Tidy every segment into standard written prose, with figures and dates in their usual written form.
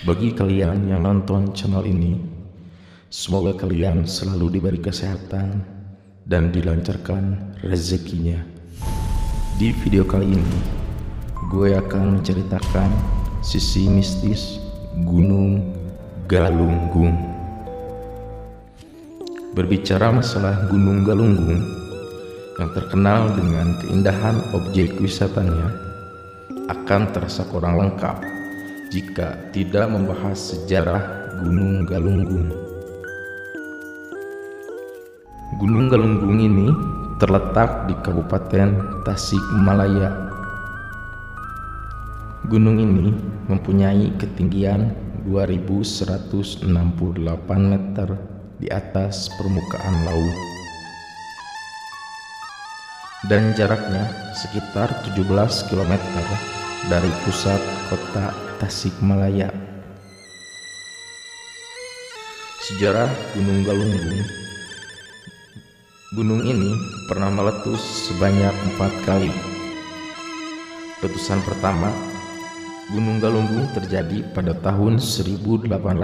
Bagi kalian yang nonton channel ini, semoga kalian selalu diberi kesehatan dan dilancarkan rezekinya. Di video kali ini, gue akan menceritakan sisi mistis Gunung Galunggung. Berbicara masalah Gunung Galunggung yang terkenal dengan keindahan objek wisatanya, akan terasa kurang lengkap jika tidak membahas sejarah Gunung Galunggung. Gunung Galunggung ini terletak di Kabupaten Tasikmalaya. Gunung ini mempunyai ketinggian 2168 meter di atas permukaan laut dan jaraknya sekitar 17 km dari pusat kota Tasikmalaya. Sejarah Gunung Galunggung. Gunung ini pernah meletus sebanyak 4 kali. Letusan pertama Gunung Galunggung terjadi pada tahun 1822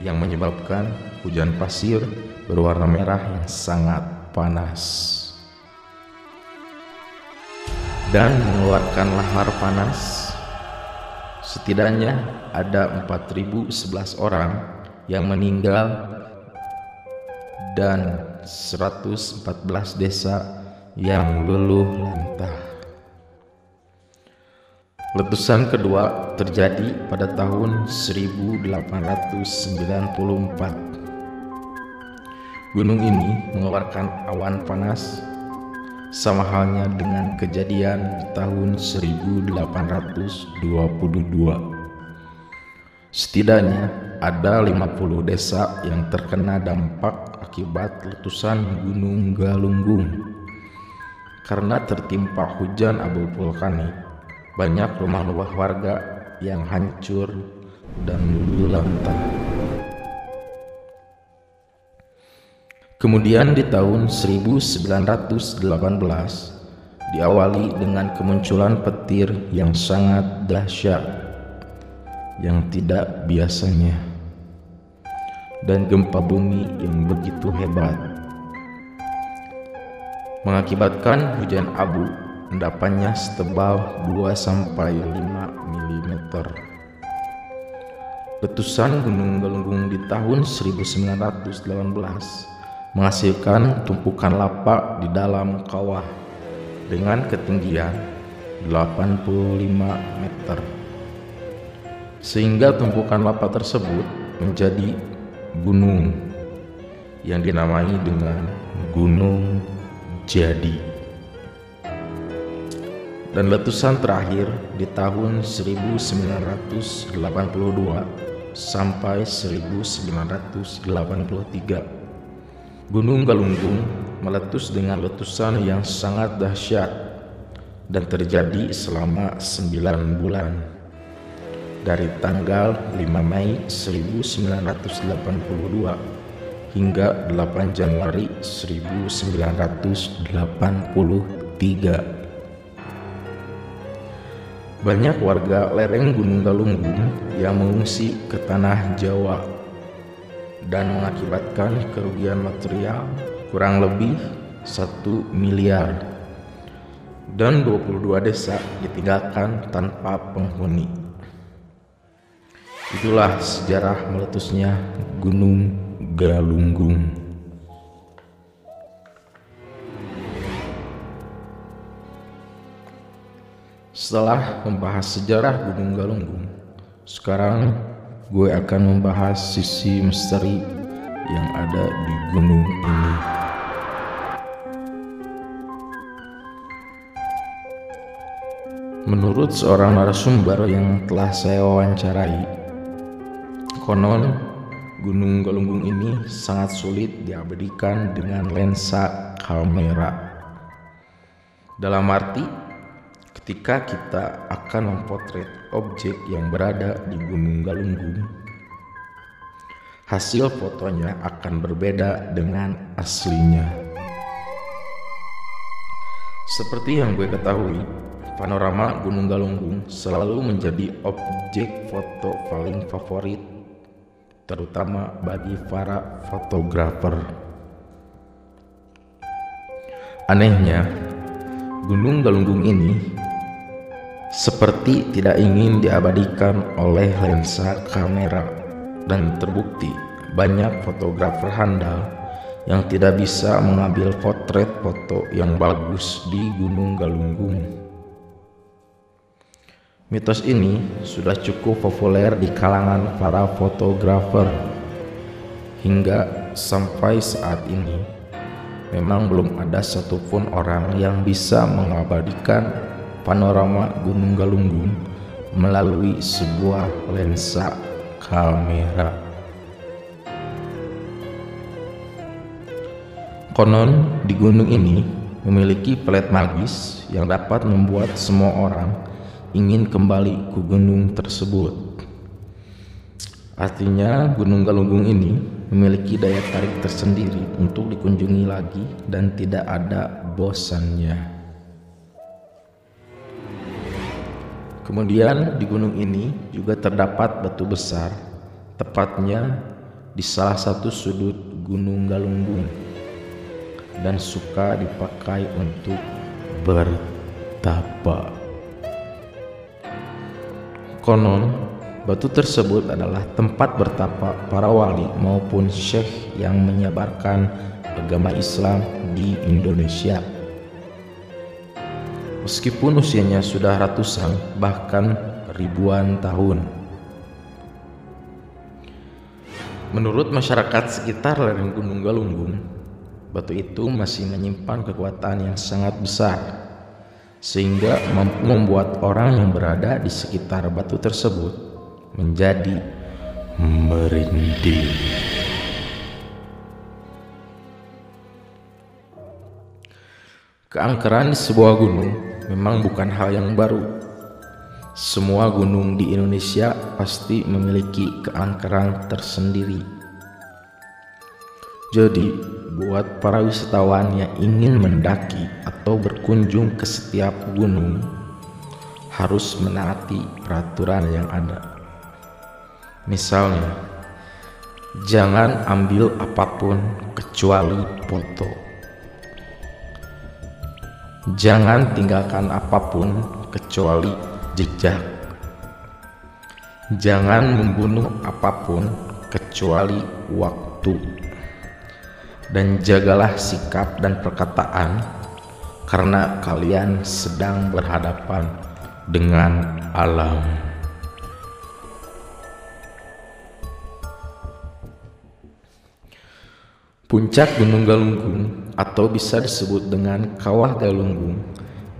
yang menyebabkan hujan pasir berwarna merah yang sangat panas dan mengeluarkan lahar panas. Setidaknya ada 4.011 orang yang meninggal dan 114 desa yang luluh lantah. Letusan kedua terjadi pada tahun 1894. Gunung ini mengeluarkan awan panas sama halnya dengan kejadian di tahun 1822. Setidaknya ada 50 desa yang terkena dampak akibat letusan Gunung Galunggung. Karena tertimpa hujan abu vulkanik, banyak rumah-rumah warga yang hancur dan luluh lantah. Kemudian di tahun 1918 diawali dengan kemunculan petir yang sangat dahsyat yang tidak biasanya dan gempa bumi yang begitu hebat, mengakibatkan hujan abu endapannya setebal 2-5 mm. Letusan Gunung Galunggung di tahun 1918 menghasilkan tumpukan lava di dalam kawah dengan ketinggian 85 meter, sehingga tumpukan lava tersebut menjadi gunung yang dinamai dengan Gunung Jadi. Dan letusan terakhir di tahun 1982 sampai 1983. Gunung Galunggung meletus dengan letusan yang sangat dahsyat dan terjadi selama 9 bulan, dari tanggal 5 Mei 1982 hingga 8 Januari 1983. Banyak warga lereng Gunung Galunggung yang mengungsi ke tanah Jawa dan mengakibatkan kerugian material kurang lebih 1 miliar, dan 22 desa ditinggalkan tanpa penghuni. Itulah sejarah meletusnya Gunung Galunggung. Setelah membahas sejarah Gunung Galunggung, sekarang gue akan membahas sisi misteri yang ada di gunung ini. Menurut seorang narasumber yang telah saya wawancarai, konon Gunung Galunggung ini sangat sulit diabadikan dengan lensa kamera. Dalam arti, ketika kita akan memotret objek yang berada di Gunung Galunggung, hasil fotonya akan berbeda dengan aslinya. Seperti yang gue ketahui, panorama Gunung Galunggung selalu menjadi objek foto paling favorit, terutama bagi para fotografer. Anehnya, Gunung Galunggung ini seperti tidak ingin diabadikan oleh lensa kamera, dan terbukti banyak fotografer handal yang tidak bisa mengambil potret foto yang bagus di Gunung Galunggung. Mitos ini sudah cukup populer di kalangan para fotografer hingga sampai saat ini memang belum ada satupun orang yang bisa mengabadikan panorama Gunung Galunggung melalui sebuah lensa kamera. Konon di gunung ini memiliki pelet magis yang dapat membuat semua orang ingin kembali ke gunung tersebut. Artinya Gunung Galunggung ini memiliki daya tarik tersendiri untuk dikunjungi lagi dan tidak ada bosannya. Kemudian di gunung ini juga terdapat batu besar, tepatnya di salah satu sudut Gunung Galunggung, dan suka dipakai untuk bertapa. Konon batu tersebut adalah tempat bertapa para wali maupun syekh yang menyebarkan agama Islam di Indonesia. Meskipun usianya sudah ratusan bahkan ribuan tahun. Menurut masyarakat sekitar lereng Gunung Galunggung, batu itu masih menyimpan kekuatan yang sangat besar, sehingga mampu membuat orang yang berada di sekitar batu tersebut menjadi merinding. Keangkeran di sebuah gunung memang bukan hal yang baru. Semua gunung di Indonesia pasti memiliki keangkeran tersendiri. Jadi, buat para wisatawan yang ingin mendaki atau berkunjung ke setiap gunung, harus menaati peraturan yang ada. Misalnya, jangan ambil apapun kecuali foto. Jangan tinggalkan apapun kecuali jejak. Jangan membunuh apapun kecuali waktu. Dan jagalah sikap dan perkataan, karena kalian sedang berhadapan dengan alam. Puncak Gunung Galunggung atau bisa disebut dengan Kawah Galunggung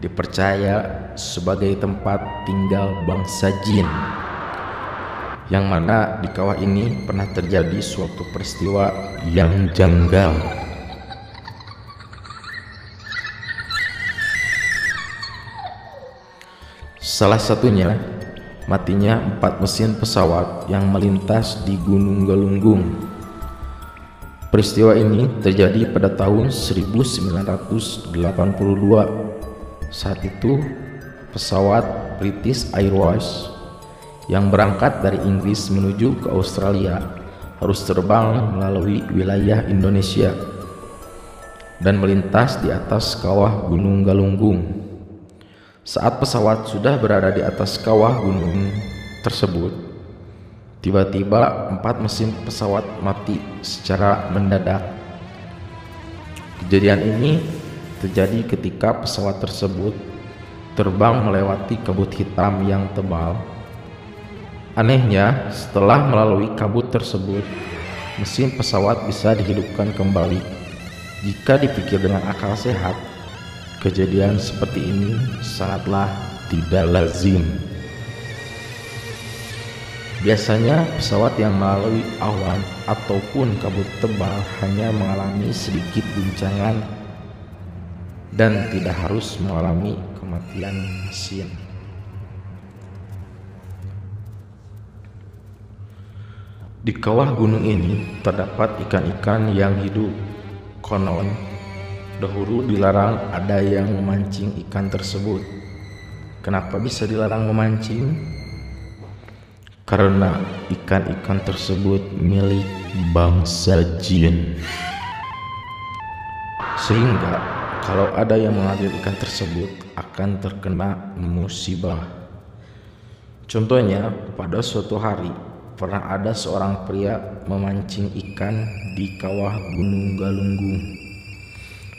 dipercaya sebagai tempat tinggal bangsa jin, yang mana di kawah ini pernah terjadi suatu peristiwa yang janggal. Salah satunya matinya 4 mesin pesawat yang melintas di Gunung Galunggung. Peristiwa ini terjadi pada tahun 1982. Saat itu pesawat British Airways yang berangkat dari Inggris menuju ke Australia harus terbang melalui wilayah Indonesia dan melintas di atas kawah Gunung Galunggung. Saat pesawat sudah berada di atas kawah gunung tersebut, tiba-tiba 4 mesin pesawat mati secara mendadak. Kejadian ini terjadi ketika pesawat tersebut terbang melewati kabut hitam yang tebal. Anehnya, setelah melalui kabut tersebut, mesin pesawat bisa dihidupkan kembali. Jika dipikir dengan akal sehat, kejadian seperti ini sangatlah tidak lazim. Biasanya pesawat yang melalui awan ataupun kabut tebal hanya mengalami sedikit guncangan dan tidak harus mengalami kematian mesin. Di kawah gunung ini terdapat ikan-ikan yang hidup. Konon, dahulu dilarang ada yang memancing ikan tersebut Kenapa bisa dilarang memancing? Karena ikan-ikan tersebut milik bangsa jin. Sehingga kalau ada yang mengambil ikan tersebut akan terkena musibah. Contohnya, pada suatu hari pernah ada seorang pria memancing ikan di kawah Gunung Galunggung,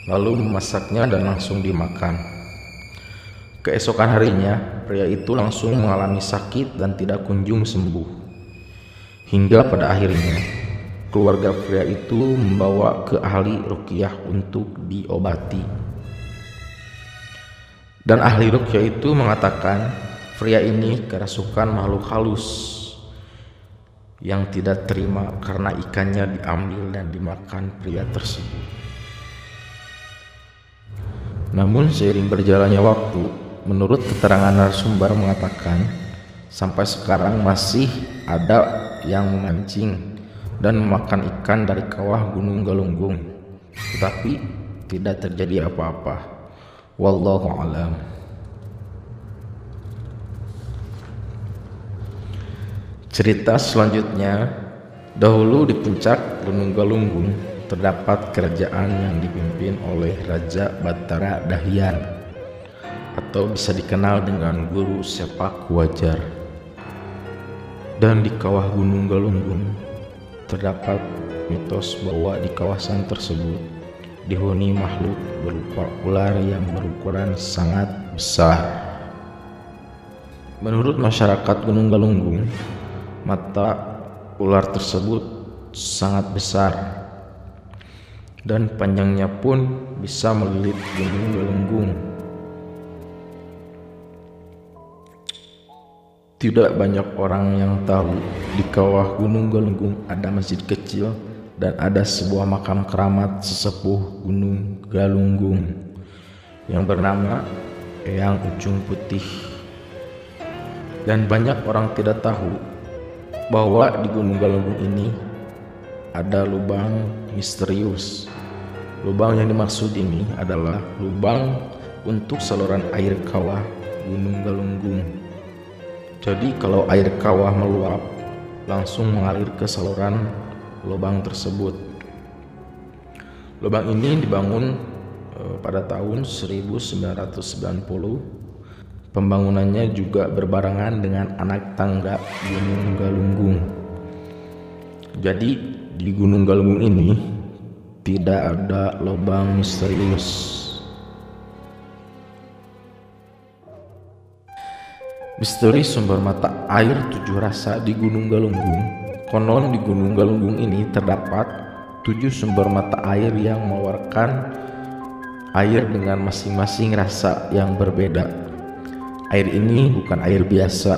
lalu memasaknya dan langsung dimakan. Keesokan harinya, pria itu langsung mengalami sakit dan tidak kunjung sembuh. Hingga pada akhirnya, keluarga pria itu membawa ke ahli ruqyah untuk diobati. Dan ahli ruqyah itu mengatakan pria ini kerasukan makhluk halus yang tidak terima karena ikannya diambil dan dimakan pria tersebut. Namun seiring berjalannya waktu, menurut keterangan narasumber mengatakan sampai sekarang masih ada yang memancing dan memakan ikan dari kawah Gunung Galunggung, tetapi tidak terjadi apa-apa. Wallahu a'lam. Cerita selanjutnya, dahulu di puncak Gunung Galunggung terdapat kerajaan yang dipimpin oleh Raja Batara Dahian, atau bisa dikenal dengan Guru Sepak Wajar. Dan di kawah Gunung Galunggung terdapat mitos bahwa di kawasan tersebut dihuni makhluk berupa ular yang berukuran sangat besar. Menurut masyarakat Gunung Galunggung, mata ular tersebut sangat besar dan panjangnya pun bisa melilit Gunung Galunggung. Tidak banyak orang yang tahu di kawah Gunung Galunggung ada masjid kecil dan ada sebuah makam keramat sesepuh Gunung Galunggung yang bernama Eyang Ujung Putih. Dan banyak orang tidak tahu bahwa di Gunung Galunggung ini ada lubang misterius. Lubang yang dimaksud ini adalah lubang untuk saluran air kawah Gunung Galunggung. Jadi kalau air kawah meluap, langsung mengalir ke saluran lubang tersebut. Lubang ini dibangun pada tahun 1990. Pembangunannya juga berbarengan dengan anak tangga Gunung Galunggung. Jadi di Gunung Galunggung ini tidak ada lubang misterius. Misteri sumber mata air 7 rasa di Gunung Galunggung. Konon di Gunung Galunggung ini terdapat 7 sumber mata air yang mengeluarkan air dengan masing-masing rasa yang berbeda. Air ini bukan air biasa,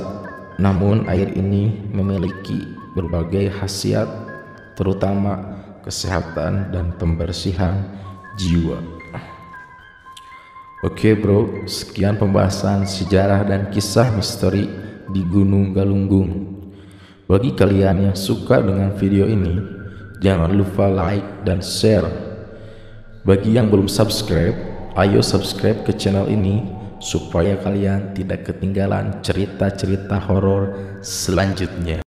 namun air ini memiliki berbagai khasiat, terutama kesehatan dan pembersihan jiwa. Oke bro, sekian pembahasan sejarah dan kisah misteri di Gunung Galunggung. Bagi kalian yang suka dengan video ini, jangan lupa like dan share. Bagi yang belum subscribe, ayo subscribe ke channel ini supaya kalian tidak ketinggalan cerita-cerita horor selanjutnya.